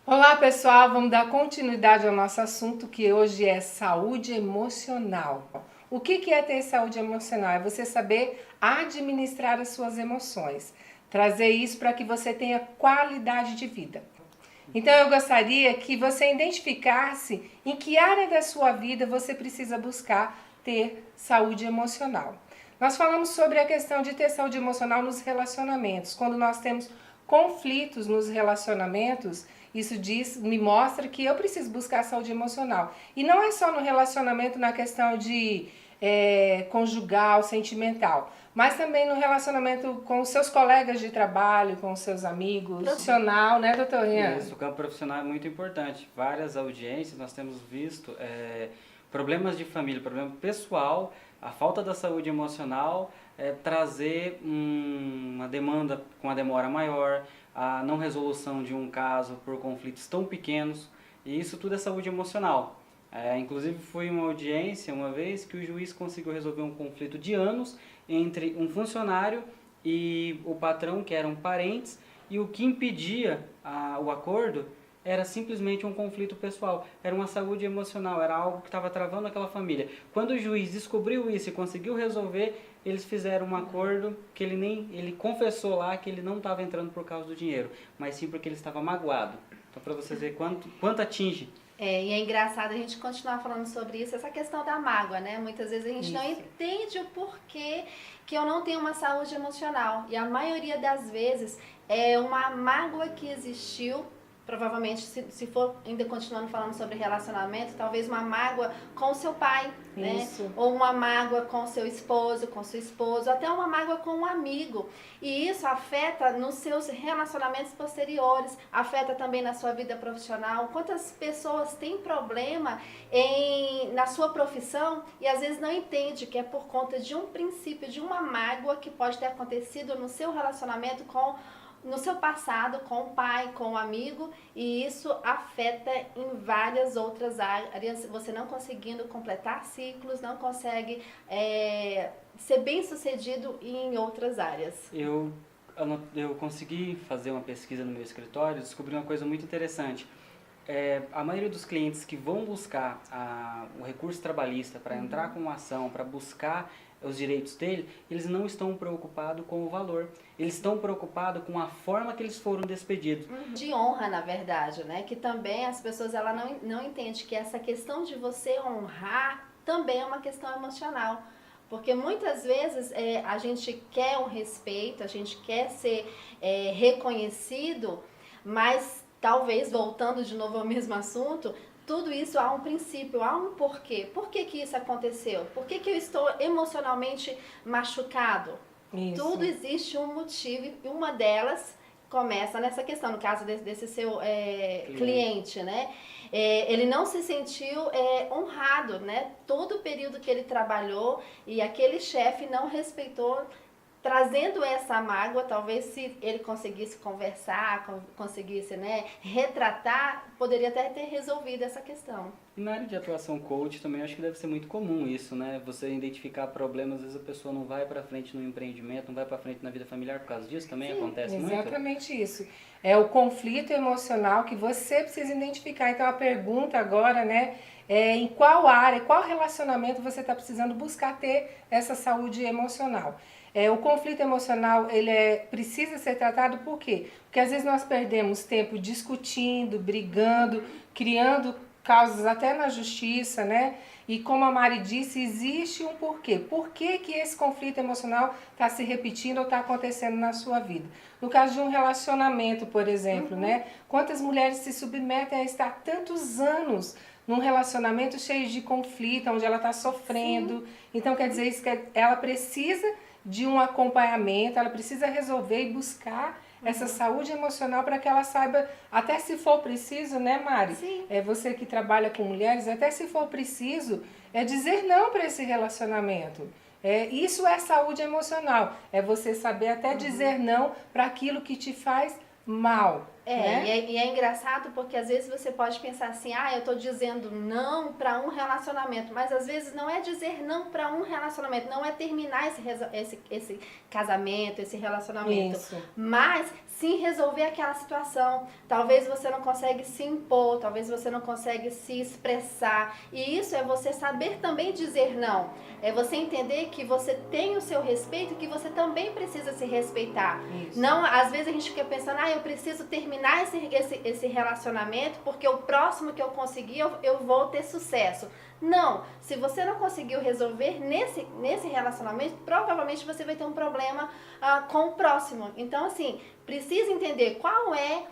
Olá pessoal, vamos dar continuidade ao nosso assunto que hoje é saúde emocional. O que é ter saúde emocional? É você saber administrar as suas emoções, trazer isso para que você tenha qualidade de vida. Então eu gostaria que você identificasse em que área da sua vida você precisa buscar ter saúde emocional. Nós falamos sobre a questão de ter saúde emocional nos relacionamentos. Quando nós temos conflitos nos relacionamentos, isso me mostra que eu preciso buscar saúde emocional. E não é só no relacionamento na questão de conjugal, sentimental, mas também no relacionamento com os seus colegas de trabalho, com os seus amigos, profissional, né, doutor Rian? Isso, o campo profissional é muito importante. Várias audiências nós temos visto problemas de família, problema pessoal, a falta da saúde emocional, trazer uma demanda com a demora maior, a não resolução de um caso por conflitos tão pequenos, e isso tudo é saúde emocional. Inclusive foi uma audiência uma vez que o juiz conseguiu resolver um conflito de anos entre um funcionário e o patrão, que eram parentes, e o que impedia o acordo era simplesmente um conflito pessoal, era uma saúde emocional, era algo que estava travando aquela família. Quando o juiz descobriu isso e conseguiu resolver, eles fizeram um acordo que ele confessou lá que ele não estava entrando por causa do dinheiro, mas sim porque ele estava magoado. Então, para vocês verem quanto atinge. E é engraçado a gente continuar falando sobre isso, essa questão da mágoa, né? Muitas vezes a gente não entende o porquê que eu não tenho uma saúde emocional. E a maioria das vezes é uma mágoa que existiu. Provavelmente, se for ainda continuando falando sobre relacionamento, talvez uma mágoa com o seu pai, né? Ou uma mágoa com o seu esposo, com sua esposa, até uma mágoa com um amigo. E isso afeta nos seus relacionamentos posteriores, afeta também na sua vida profissional. Quantas pessoas têm problema na sua profissão e às vezes não entende que é por conta de um princípio, de uma mágoa que pode ter acontecido no seu relacionamento no seu passado, com o pai, com o amigo, e isso afeta em várias outras áreas, você não conseguindo completar ciclos, não consegue ser bem sucedido em outras áreas. Eu consegui fazer uma pesquisa no meu escritório e descobri uma coisa muito interessante. A maioria dos clientes que vão buscar o recurso trabalhista para entrar com uma ação, para buscar os direitos dele, eles não estão preocupados com o valor. Eles estão preocupados com a forma que eles foram despedidos. De honra, na verdade, né? Que também as pessoas não entendem que essa questão de você honrar também é uma questão emocional. Porque muitas vezes a gente quer um respeito, a gente quer ser reconhecido, mas talvez, voltando de novo ao mesmo assunto, tudo isso há um princípio, há um porquê. Por que isso aconteceu? Por que eu estou emocionalmente machucado? Isso. Tudo existe um motivo e uma delas começa nessa questão, no caso desse seu cliente, né? Ele não se sentiu honrado, né? Todo o período que ele trabalhou e aquele chefe não respeitou, trazendo essa mágoa. Talvez se ele conseguisse conversar, conseguisse, né, retratar, poderia até ter resolvido essa questão. E na área de atuação coach também acho que deve ser muito comum isso, né? Você identificar problemas, às vezes a pessoa não vai para frente no empreendimento, não vai para frente na vida familiar por causa disso, também acontece muito? Exatamente isso. É o conflito emocional que você precisa identificar. Então a pergunta agora, né, é em qual área, qual relacionamento você está precisando buscar ter essa saúde emocional. O conflito emocional, precisa ser tratado por quê? Porque às vezes nós perdemos tempo discutindo, brigando, criando causas até na justiça, né? E como a Mari disse, existe um porquê. Por que esse conflito emocional está se repetindo ou está acontecendo na sua vida? No caso de um relacionamento, por exemplo, né? Quantas mulheres se submetem a estar tantos anos num relacionamento cheio de conflito, onde ela está sofrendo. Então quer dizer isso, que ela precisa de um acompanhamento, ela precisa resolver e buscar essa saúde emocional para que ela saiba, até se for preciso, né, Mari? Sim. Você que trabalha com mulheres, até se for preciso, dizer não para esse relacionamento. Isso é saúde emocional, é você saber até dizer não para aquilo que te faz mal. Né? E é engraçado porque às vezes você pode pensar assim, eu estou dizendo não para um relacionamento, mas às vezes não é dizer não para um relacionamento, não é terminar esse casamento, esse relacionamento, mas sim resolver aquela situação. Talvez você não consegue se impor, talvez você não consegue se expressar. E isso é você saber também dizer não. É você entender que você tem o seu respeito e que você também precisa se respeitar. Isso. Não, às vezes a gente fica pensando, eu preciso terminar esse relacionamento porque o próximo que eu conseguir eu vou ter sucesso. Não, se você não conseguiu resolver nesse relacionamento, provavelmente você vai ter um problema com o próximo. Então, assim, precisa entender qual é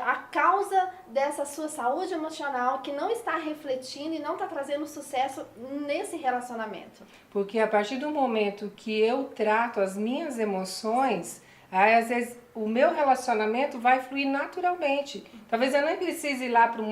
a causa dessa sua saúde emocional que não está refletindo e não está trazendo sucesso nesse relacionamento. Porque a partir do momento que eu trato as minhas emoções, aí às vezes o meu relacionamento vai fluir naturalmente. Talvez eu nem precise ir lá para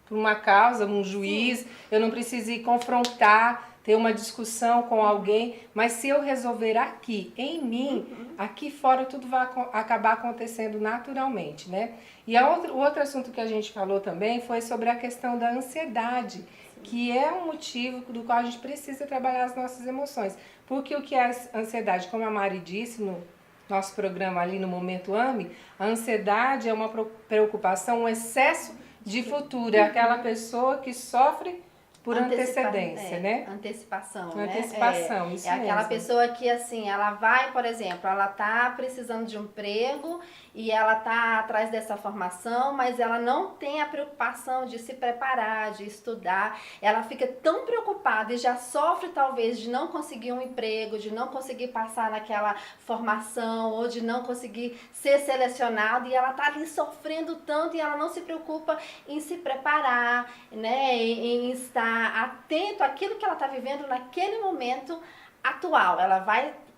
uma causa, um juiz, sim, eu não preciso ir confrontar, ter uma discussão com alguém, mas se eu resolver aqui, em mim, aqui fora tudo vai acabar acontecendo naturalmente, né? E o outro assunto que a gente falou também foi sobre a questão da ansiedade, sim, que é um motivo do qual a gente precisa trabalhar as nossas emoções. Porque o que é a ansiedade? Como a Mari disse no nosso programa ali no Momento AME, a ansiedade é uma preocupação, um excesso de futuro, é aquela pessoa que sofre por antecedência, né? Antecipação, né? Isso é aquela mesmo. pessoa que, assim, ela vai, por exemplo, ela tá precisando de um emprego e ela tá atrás dessa formação, mas ela não tem a preocupação de se preparar, de estudar. Ela fica tão preocupada e já sofre, talvez, de não conseguir um emprego, de não conseguir passar naquela formação ou de não conseguir ser selecionado, e ela tá ali sofrendo tanto e ela não se preocupa em se preparar, né? Em estar atento àquilo que ela está vivendo naquele momento atual. Ela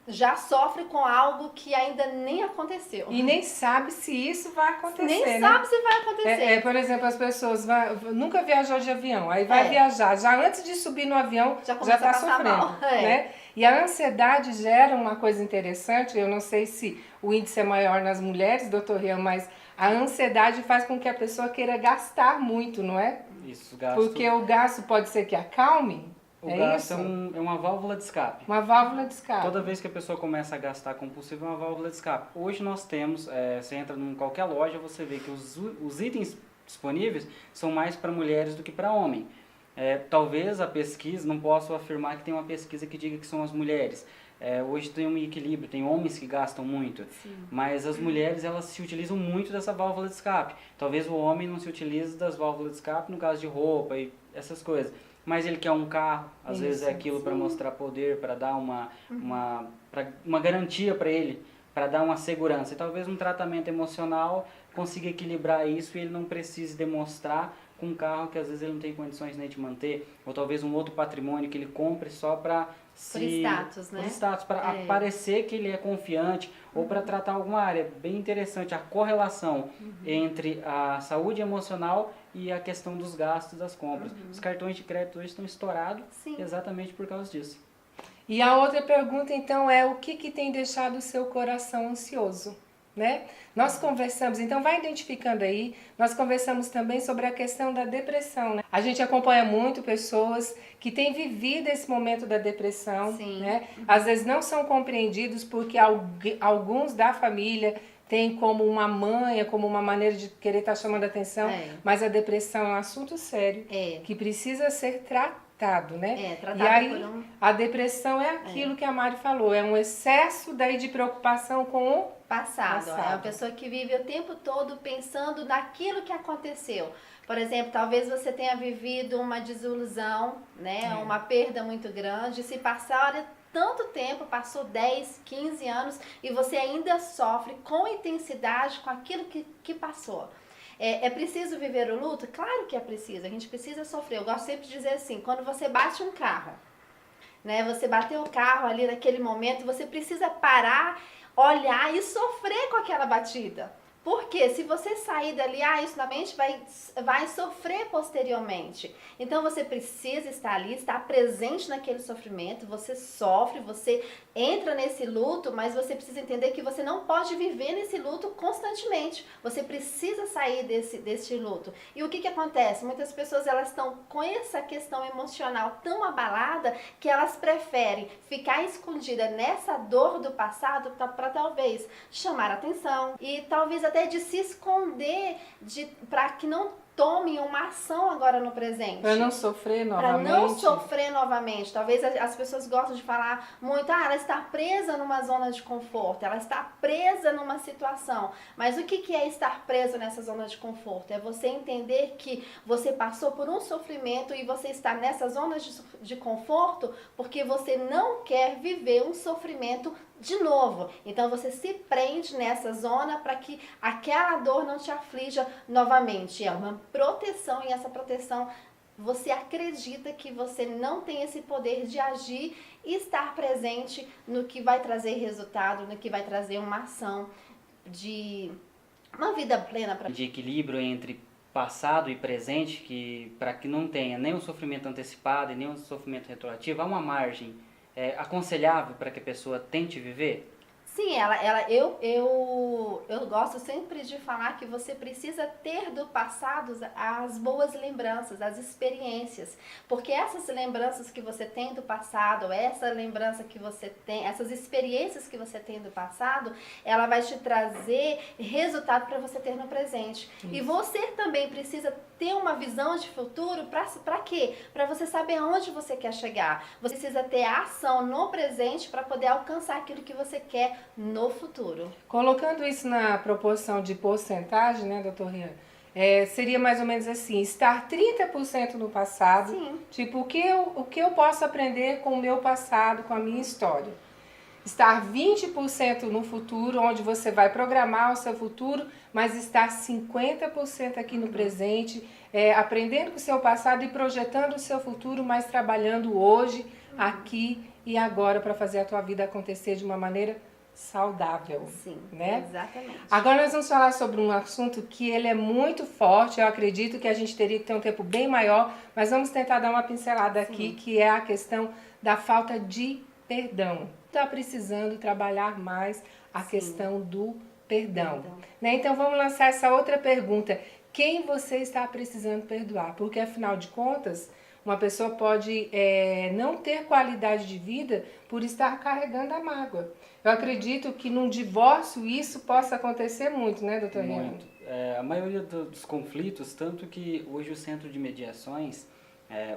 já sofre com algo que ainda nem aconteceu. E nem sabe se isso vai acontecer, nem sabe se vai acontecer. Por exemplo, as pessoas nunca viajou de avião, aí vai viajar, já antes de subir no avião já está sofrendo, né? E a ansiedade gera uma coisa interessante, eu não sei se o índice é maior nas mulheres, doutor Rian, mas a ansiedade faz com que a pessoa queira gastar muito, não é? Isso, gasto. Porque o gasto pode ser que acalme. O gasto é uma válvula de escape. Uma válvula de escape. Toda vez que a pessoa começa a gastar compulsivo, é uma válvula de escape. Hoje nós temos, você entra em qualquer loja, você vê que os itens disponíveis são mais para mulheres do que para homem. Talvez a pesquisa, não posso afirmar que tem uma pesquisa que diga que são as mulheres. Hoje tem um equilíbrio, tem homens que gastam muito, sim, mas as mulheres elas se utilizam muito dessa válvula de escape. Talvez o homem não se utilize das válvulas de escape no caso de roupa e essas coisas. Mas ele quer um carro, às vezes é aquilo para mostrar poder, para dar uma garantia para ele, para dar uma segurança. E talvez um tratamento emocional consiga equilibrar isso e ele não precise demonstrar com um carro que às vezes ele não tem condições nem de manter, ou talvez um outro patrimônio que ele compre só para por status, né? Por status, para parecer que ele é confiante, ou para tratar alguma área. Bem interessante a correlação entre a saúde emocional e a questão dos gastos das compras. Os cartões de crédito hoje estão estourados, sim, exatamente por causa disso. E a outra pergunta então é o que tem deixado o seu coração ansioso? Né? Nós conversamos, então vai identificando aí, nós conversamos também sobre a questão da depressão, né? A gente acompanha muito pessoas que têm vivido esse momento da depressão, né? Às vezes não são compreendidos porque alguns da família têm como uma manha, como uma maneira de querer estar chamando a atenção, mas a depressão é um assunto sério que precisa ser tratado, né? E aí a depressão é aquilo que a Mari falou, é um excesso daí de preocupação com o passado. É uma pessoa que vive o tempo todo pensando naquilo que aconteceu. Por exemplo, talvez você tenha vivido uma desilusão, né? Uma perda muito grande. Se passar tanto tempo, passou 10, 15 anos e você ainda sofre com intensidade com aquilo que passou. É preciso viver o luto? Claro que é preciso, a gente precisa sofrer. Eu gosto sempre de dizer assim, quando você bate um carro, né? Você bateu o carro ali naquele momento, você precisa parar, olhar e sofrer com aquela batida. Porque se você sair dali, isso na mente vai sofrer posteriormente. Então você precisa estar ali, estar presente naquele sofrimento, você sofre, você entra nesse luto, mas você precisa entender que você não pode viver nesse luto constantemente. Você precisa sair desse luto. E o que acontece? Muitas pessoas elas estão com essa questão emocional tão abalada que elas preferem ficar escondida nessa dor do passado para talvez chamar atenção e talvez até de se esconder para que não tome uma ação agora no presente. Para não sofrer novamente. Para não sofrer novamente. Talvez as pessoas gostam de falar muito, ela está presa numa zona de conforto, ela está presa numa situação. Mas o que é estar preso nessa zona de conforto? É você entender que você passou por um sofrimento e você está nessa zona de conforto porque você não quer viver um sofrimento de novo. Então você se prende nessa zona para que aquela dor não te aflija novamente. É uma proteção e essa proteção você acredita que você não tem esse poder de agir e estar presente no que vai trazer resultado, no que vai trazer uma ação de uma vida plena para de equilíbrio entre passado e presente, que para que não tenha nem um sofrimento antecipado e nem um sofrimento retroativo, há uma margem aconselhável para que a pessoa tente viver? Sim, eu gosto sempre de falar que você precisa ter do passado as boas lembranças, as experiências, porque essas lembranças que você tem do passado, essa lembrança que você tem, essas experiências que você tem do passado, ela vai te trazer resultado para você ter no presente. Isso. E você também precisa ter uma visão de futuro para quê? Para você saber aonde você quer chegar. Você precisa ter ação no presente para poder alcançar aquilo que você quer no futuro. Colocando isso na proporção de porcentagem, né, doutor Rian? Seria mais ou menos assim, estar 30% no passado. Sim. Tipo, o que eu posso aprender com o meu passado, com a minha história. Estar 20% no futuro, onde você vai programar o seu futuro, mas estar 50% aqui no presente, aprendendo com o seu passado e projetando o seu futuro, mas trabalhando hoje, aqui e agora para fazer a tua vida acontecer de uma maneira saudável. Sim, né? Exatamente. Agora nós vamos falar sobre um assunto que ele é muito forte, eu acredito que a gente teria que ter um tempo bem maior, mas vamos tentar dar uma pincelada aqui, que é a questão da falta de perdão. Está precisando trabalhar mais a questão do perdão. Né? Então vamos lançar essa outra pergunta. Quem você está precisando perdoar? Porque afinal de contas, uma pessoa pode não ter qualidade de vida por estar carregando a mágoa. Eu acredito que num divórcio isso possa acontecer muito, né, doutor Rian? Muito. A maioria dos conflitos, tanto que hoje o centro de mediações,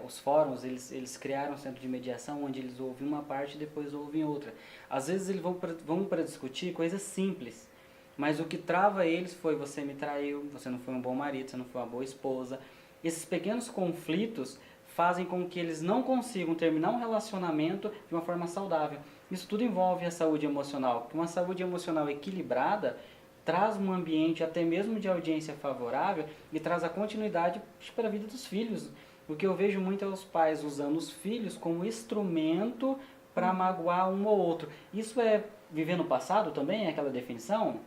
os fóruns, eles criaram um centro de mediação onde eles ouvem uma parte e depois ouvem outra. Às vezes eles vão para discutir coisas simples, mas o que trava eles foi: você me traiu, você não foi um bom marido, você não foi uma boa esposa. Esses pequenos conflitos fazem com que eles não consigam terminar um relacionamento de uma forma saudável. Isso tudo envolve a saúde emocional, porque uma saúde emocional equilibrada traz um ambiente até mesmo de audiência favorável e traz a continuidade para a vida dos filhos. O que eu vejo muito é os pais usando os filhos como instrumento para magoar um ou outro. Isso é viver no passado também, é aquela definição?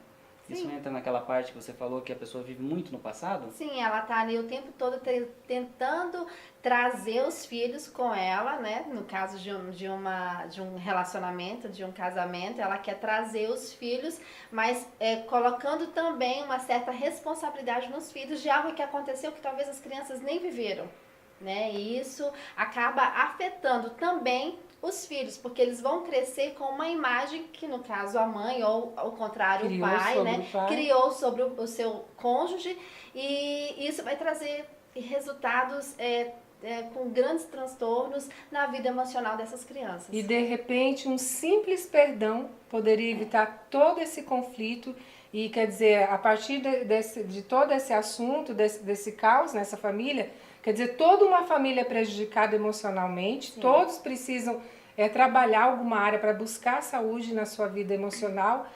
Sim. Isso entra naquela parte que você falou que a pessoa vive muito no passado? Sim, ela está ali o tempo todo tentando trazer os filhos com ela, né? No caso de um relacionamento, de um casamento, ela quer trazer os filhos, mas colocando também uma certa responsabilidade nos filhos de algo que aconteceu que talvez as crianças nem viveram, né? E isso acaba afetando também os filhos, porque eles vão crescer com uma imagem que, no caso, a mãe, ou ao contrário, o pai, né, criou sobre o seu cônjuge, e isso vai trazer resultados com grandes transtornos na vida emocional dessas crianças. E, de repente, um simples perdão poderia evitar todo esse conflito. E, quer dizer, a partir de todo esse assunto, desse caos nessa família, quer dizer, toda uma família é prejudicada emocionalmente. Sim. Todos precisam trabalhar alguma área para buscar saúde na sua vida emocional.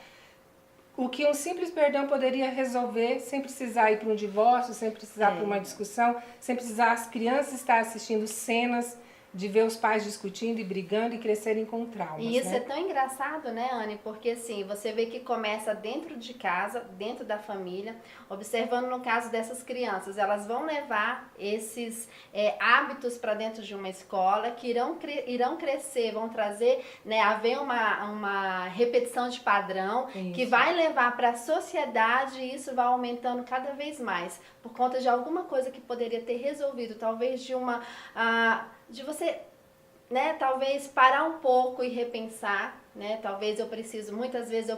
O que um simples perdão poderia resolver sem precisar ir para um divórcio, sem precisar para uma discussão, sem precisar as crianças estar assistindo cenas de ver os pais discutindo e brigando e crescerem com traumas. E isso né? é tão engraçado, né, Anne? Porque assim, você vê que começa dentro de casa, dentro da família, observando no caso dessas crianças, elas vão levar esses hábitos para dentro de uma escola que irão crescer, vão trazer, né, haver uma repetição de padrão que vai levar para a sociedade e isso vai aumentando cada vez mais, por conta de alguma coisa que poderia ter resolvido, talvez de você, né, talvez parar um pouco e repensar, né, talvez muitas vezes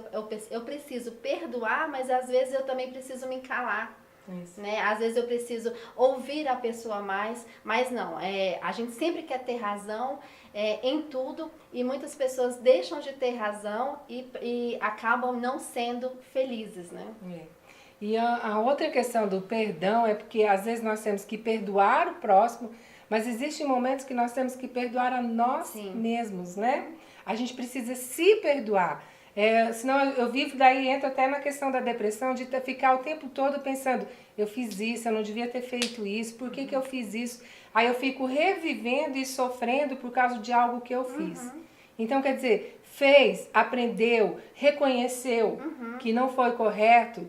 eu preciso perdoar, mas às vezes eu também preciso me calar, né, às vezes eu preciso ouvir a pessoa mais, mas não, a gente sempre quer ter razão em tudo e muitas pessoas deixam de ter razão e acabam não sendo felizes, né. E a outra questão do perdão é porque às vezes nós temos que perdoar o próximo, mas existem momentos que nós temos que perdoar a nós mesmos, né? A gente precisa se perdoar. Senão eu vivo, daí entra até na questão da depressão, de ficar o tempo todo pensando, eu fiz isso, eu não devia ter feito isso, por que eu fiz isso? Aí eu fico revivendo e sofrendo por causa de algo que eu fiz. Então, quer dizer, fez, aprendeu, reconheceu que não foi correto.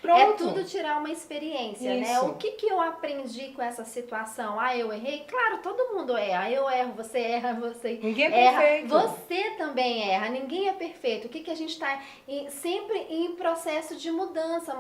Pronto. É tudo tirar uma experiência, né? O que eu aprendi com essa situação? Eu errei? Claro, todo mundo erra. Eu erro, você erra, você Ninguém é erra. perfeito. Você também erra, ninguém é perfeito. O que a gente está sempre em processo de mudança,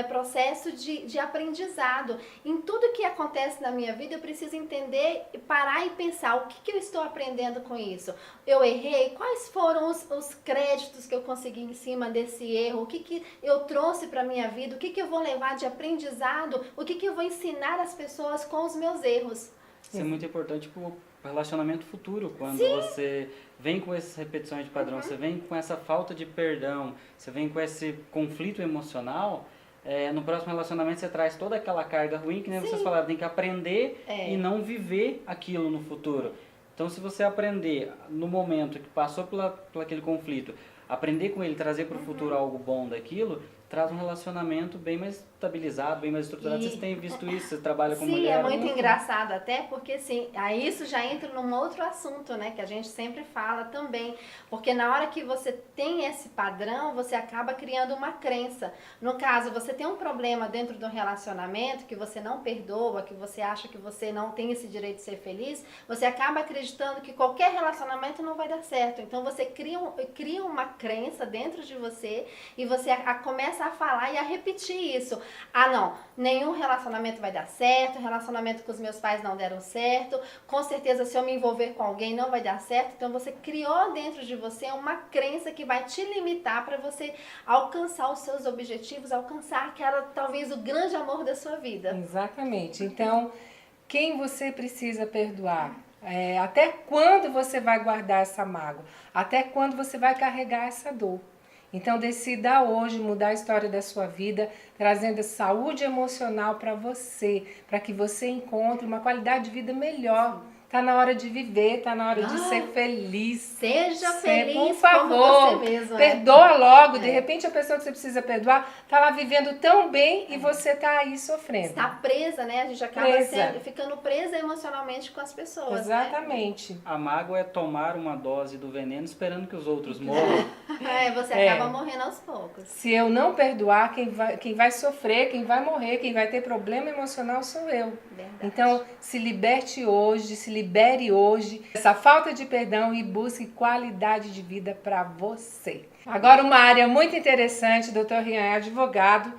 processo de aprendizado. Em tudo que acontece na minha vida, eu preciso entender, parar e pensar, o que eu estou aprendendo com isso? Eu errei? Quais foram os créditos que eu consegui em cima desse erro? O que eu trouxe para a minha vida? O que eu vou levar de aprendizado? O que eu vou ensinar as pessoas com os meus erros? Isso é muito importante para o relacionamento futuro, quando você vem com essas repetições de padrão, você vem com essa falta de perdão, você vem com esse conflito emocional, no próximo relacionamento você traz toda aquela carga ruim, que nem vocês falaram, tem que aprender e não viver aquilo no futuro. Então, se você aprender no momento que passou por aquele conflito, aprender com ele, trazer para o futuro algo bom daquilo, traz um relacionamento bem mais estabilizado, bem mais estruturado. Vocês têm visto isso? Você trabalha com mulher? Sim, é muito engraçado até, porque assim, aí isso já entra num outro assunto, né, que a gente sempre fala também, porque na hora que você tem esse padrão, você acaba criando uma crença. No caso, você tem um problema dentro do relacionamento, que você não perdoa, que você acha que você não tem esse direito de ser feliz, você acaba acreditando que qualquer relacionamento não vai dar certo. Então você cria uma crença dentro de você e você começa a falar e a repetir isso. Não, nenhum relacionamento vai dar certo, relacionamento com os meus pais não deram certo, com certeza se eu me envolver com alguém não vai dar certo. Então você criou dentro de você uma crença que vai te limitar para você alcançar os seus objetivos, alcançar talvez o grande amor da sua vida. Exatamente. Então, quem você precisa perdoar? Até quando você vai guardar essa mágoa? Até quando você vai carregar essa dor? Então decida hoje mudar a história da sua vida, trazendo saúde emocional para você, para que você encontre uma qualidade de vida melhor. Tá na hora de viver, tá na hora de ser feliz. Seja feliz, por favor, como você mesmo. Perdoa logo. De repente a pessoa que você precisa perdoar tá lá vivendo tão bem e você tá aí sofrendo. Está presa, né? A gente acaba ficando presa emocionalmente com as pessoas. Exatamente. Né? A mágoa é tomar uma dose do veneno esperando que os outros morram. Você acaba morrendo aos poucos. Se eu não perdoar, quem vai sofrer, quem vai morrer, quem vai ter problema emocional sou eu. Verdade. Então, se liberte hoje, se libere hoje essa falta de perdão e busque qualidade de vida para você. Agora, uma área muito interessante, Dr. Rian é advogado.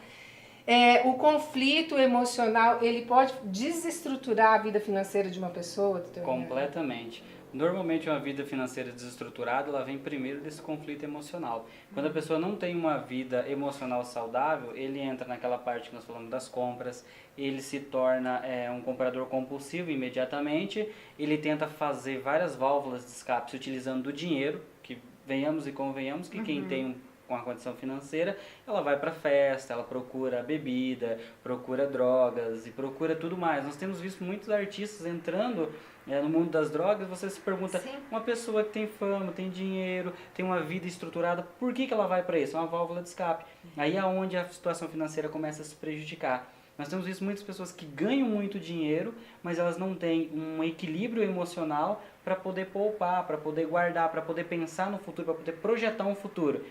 O conflito emocional, ele pode desestruturar a vida financeira de uma pessoa, Dr. Rian? Completamente. Normalmente uma vida financeira desestruturada, ela vem primeiro desse conflito emocional. Quando a pessoa não tem uma vida emocional saudável, ele entra naquela parte que nós falamos das compras, ele se torna um comprador compulsivo imediatamente, ele tenta fazer várias válvulas de escape utilizando o dinheiro, que venhamos e convenhamos que quem tem com a condição financeira, ela vai para festa, ela procura bebida, procura drogas e procura tudo mais. Nós temos visto muitos artistas entrando no mundo das drogas. Você se pergunta, uma pessoa que tem fama, tem dinheiro, tem uma vida estruturada, por que ela vai para isso? É uma válvula de escape. Aí é onde a situação financeira começa a se prejudicar. Nós temos visto muitas pessoas que ganham muito dinheiro, mas elas não têm um equilíbrio emocional para poder poupar, para poder guardar, para poder pensar no futuro, para poder projetar um futuro.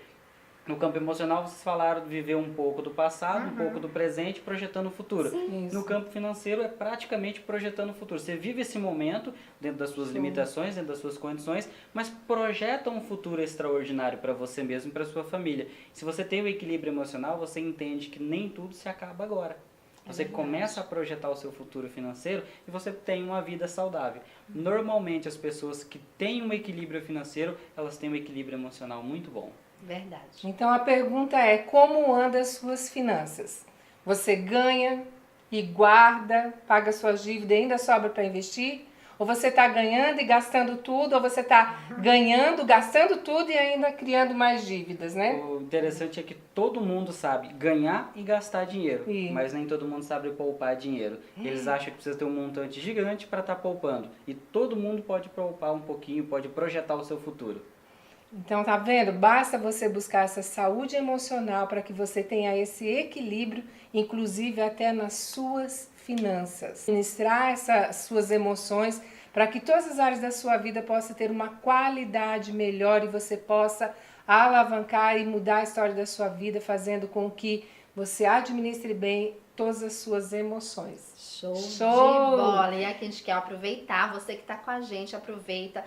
No campo emocional, vocês falaram de viver um pouco do passado, um pouco do presente, projetando o futuro. No campo financeiro, é praticamente projetando o futuro. Você vive esse momento, dentro das suas limitações, dentro das suas condições, mas projeta um futuro extraordinário para você mesmo e para sua família. Se você tem o equilíbrio emocional, você entende que nem tudo se acaba agora. Você começa a projetar o seu futuro financeiro e você tem uma vida saudável. Normalmente, as pessoas que têm um equilíbrio financeiro, elas têm um equilíbrio emocional muito bom. Verdade. Então a pergunta é: como andam as suas finanças? Você ganha e guarda, paga suas dívidas e ainda sobra para investir? Ou você está ganhando e gastando tudo? Ou você está ganhando, gastando tudo e ainda criando mais dívidas, né? O interessante é que todo mundo sabe ganhar e gastar dinheiro, Sim. mas nem todo mundo sabe poupar dinheiro. Eles acham que precisa ter um montante gigante para estar poupando. E todo mundo pode poupar um pouquinho, pode projetar o seu futuro. Então, tá vendo? Basta você buscar essa saúde emocional para que você tenha esse equilíbrio, inclusive até nas suas finanças. Administrar essas suas emoções para que todas as áreas da sua vida possam ter uma qualidade melhor e você possa alavancar e mudar a história da sua vida, fazendo com que você administre bem todas as suas emoções. Show de bola! E aqui a gente quer aproveitar, você que está com a gente, aproveita.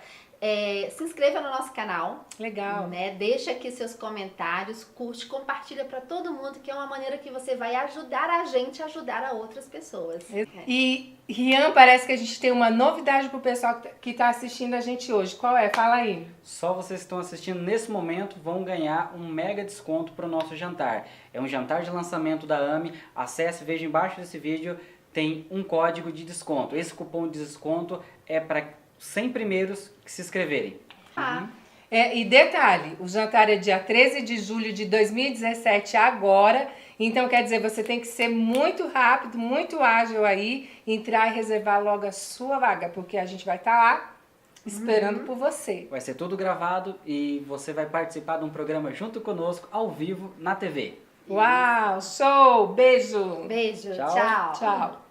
Se inscreva no nosso canal. Legal. Né? Deixa aqui seus comentários, curte, compartilha para todo mundo, que é uma maneira que você vai ajudar a gente a ajudar a outras pessoas. E, Rian, parece que a gente tem uma novidade pro pessoal que está assistindo a gente hoje. Qual é? Fala aí. Só vocês que estão assistindo nesse momento vão ganhar um mega desconto para o nosso jantar. É um jantar de lançamento da AME. Acesse, veja embaixo desse vídeo, tem um código de desconto. Esse cupom de desconto é para 100 primeiros que se inscreverem. E detalhe, o jantar é dia 13 de julho de 2017 agora, então quer dizer, você tem que ser muito rápido, muito ágil aí, entrar e reservar logo a sua vaga, porque a gente vai estar lá esperando por você. Vai ser tudo gravado e você vai participar de um programa junto conosco, ao vivo, na TV. Uau, show, beijo. Beijo, Tchau. tchau. Tchau.